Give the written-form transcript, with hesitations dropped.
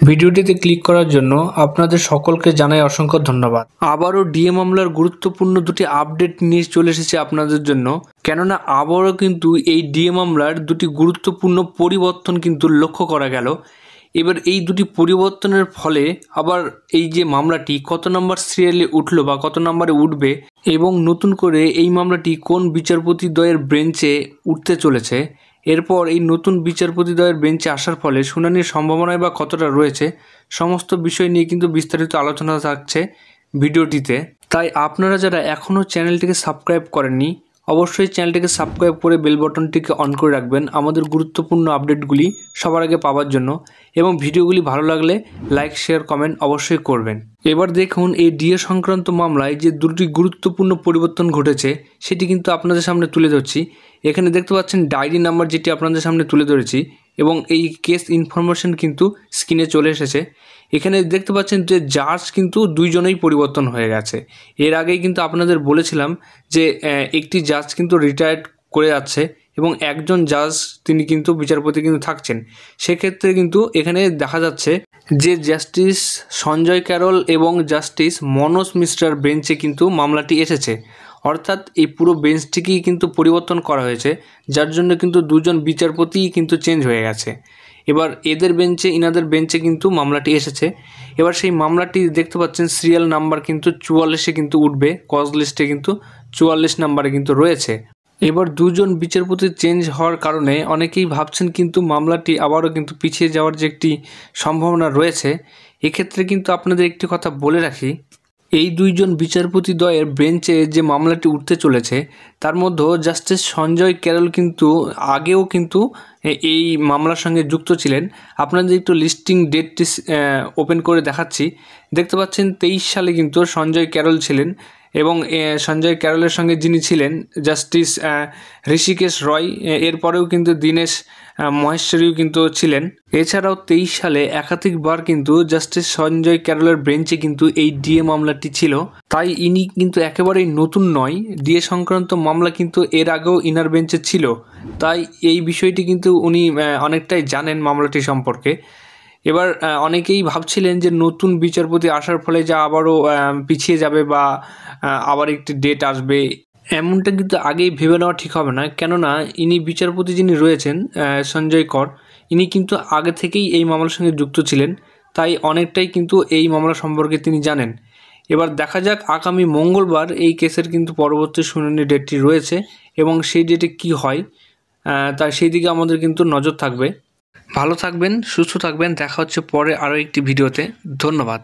ভিডিওটিতে ক্লিক করার জন্য আপনাদের সকলকে জানাই অসংখ্য ধন্যবাদ। আবারও ডিএ মামলার গুরুত্বপূর্ণ দুটি আপডেট নিয়ে চলে এসেছে আপনাদের জন্য, কেননা আবারও কিন্তু এই ডিএ মামলার দুটি গুরুত্বপূর্ণ পরিবর্তন কিন্তু লক্ষ্য করা গেল। এবার এই দুটি পরিবর্তনের ফলে আবার এই যে মামলাটি কত নম্বর সিরিয়ালে উঠলো বা কত নম্বরে উঠবে এবং নতুন করে এই মামলাটি কোন বিচারপতিদ্বয়ের বেঞ্চে উঠতে চলেছে, এরপর এই নতুন বিচারপতিদ্বয়ের বেঞ্চে আসার ফলে শুনানির সম্ভাবনায় বা কতটা রয়েছে, সমস্ত বিষয় নিয়ে কিন্তু বিস্তারিত আলোচনা থাকছে ভিডিওটিতে। তাই আপনারা যারা এখনও চ্যানেলটিকে সাবস্ক্রাইব করেননি, অবশ্যই চ্যানেলটিকে সাবস্ক্রাইব করে বেল বাটনটিকে অন করে রাখবেন আমাদের গুরুত্বপূর্ণ আপডেটগুলি সবার আগে পাওয়ার জন্য, এবং ভিডিওগুলি ভালো লাগলে লাইক শেয়ার কমেন্ট অবশ্যই করবেন। এবার দেখুন এই ডিএ সংক্রান্ত মামলায় যে দুটি গুরুত্বপূর্ণ পরিবর্তন ঘটেছে সেটি কিন্তু আপনাদের সামনে তুলে ধরছি। এখানে দেখতে পাচ্ছেন ডায়েরি নাম্বার যেটি আপনাদের সামনে তুলে ধরেছি, এবং এই কেস ইনফরমেশন কিন্তু স্ক্রিনে চলে এসেছে। এখানে দেখতে পাচ্ছেন যে জাজ কিন্তু দুইজনেই পরিবর্তন হয়ে গেছে। এর আগেই কিন্তু আপনাদের বলেছিলাম যে একটি জাজ কিন্তু রিটায়ার্ড করে যাচ্ছে এবং একজন জাজ তিনি কিন্তু বিচারপতি কিন্তু থাকছেন। সেক্ষেত্রে কিন্তু এখানে দেখা যাচ্ছে যে জাস্টিস সঞ্জয় ক্যারল এবং জাস্টিস মনোজ মিশ্রার বেঞ্চে কিন্তু মামলাটি এসেছে, অর্থাৎ এই পুরো বেঞ্চটিকেই কিন্তু পরিবর্তন করা হয়েছে, যার জন্য কিন্তু দুজন বিচারপতিই কিন্তু চেঞ্জ হয়ে গেছে। এবার এদের বেঞ্চে ইনাদের বেঞ্চে কিন্তু মামলাটি এসেছে। এবার সেই মামলাটি দেখতে পাচ্ছেন সিরিয়াল নাম্বার কিন্তু 44-এ কিন্তু উঠবে, কজ লিস্টে কিন্তু 44 নাম্বারে কিন্তু রয়েছে। এবার দুজন বিচারপতি চেঞ্জ হওয়ার কারণে অনেকেই ভাবছেন কিন্তু মামলাটি আবারও কিন্তু পিছিয়ে যাওয়ার যে একটি সম্ভাবনা রয়েছে। এক্ষেত্রে কিন্তু আপনাদের একটি কথা বলে রাখি, এই দুইজন বিচারপতিদ্বয়ের বেঞ্চে যে মামলাটি উঠতে চলেছে তার মধ্যে জাস্টিস সঞ্জয় ক্যারল কিন্তু আগেও কিন্তু এই মামলার সঙ্গে যুক্ত ছিলেন। আপনাদের একটু লিস্টিং ডেটটি ওপেন করে দেখাচ্ছি। দেখতে পাচ্ছেন 23 সালে কিন্তু সঞ্জয় ক্যারল ছিলেন, এবং সঞ্জয় ক্যারলের সঙ্গে যিনি ছিলেন জাস্টিস ঋষিকেশ রয়, এরপরেও কিন্তু দীনেশ মহেশ্বরীও কিন্তু ছিলেন। এছাড়াও 23 সালে একাধিকবার কিন্তু জাস্টিস সঞ্জয় ক্যারলের বেঞ্চে কিন্তু এই ডিএ মামলাটি ছিল। তাই ইনি কিন্তু একেবারেই নতুন নয়, ডিএ সংক্রান্ত মামলা কিন্তু এর আগেও ইনার বেঞ্চে ছিল। তাই এই বিষয়টি কিন্তু উনি অনেকটাই জানেন মামলাটি সম্পর্কে। এবার অনেকেই ভাবছিলেন যে নতুন বিচারপতি আসার ফলে যা আবারও পিছিয়ে যাবে বা আবার একটি ডেট আসবে, এমনটা কিন্তু আগেই ভেবে নেওয়া ঠিক হবে না। কেননা ইনি বিচারপতি যিনি রয়েছেন সঞ্জয় কর, ইনি কিন্তু আগে থেকেই এই মামলার সঙ্গে যুক্ত ছিলেন, তাই অনেকটাই কিন্তু এই মামলা সম্পর্কে তিনি জানেন। এবার দেখা যাক আগামী মঙ্গলবার এই কেসের কিন্তু পরবর্তী শুনানি ডেটটি রয়েছে, এবং সেই ডেটে কি হয় তাই সেই দিকে আমাদের কিন্তু নজর থাকবে। ভালো থাকবেন, সুস্থ থাকবেন, দেখা হচ্ছে পরে আরও একটি ভিডিওতে। ধন্যবাদ।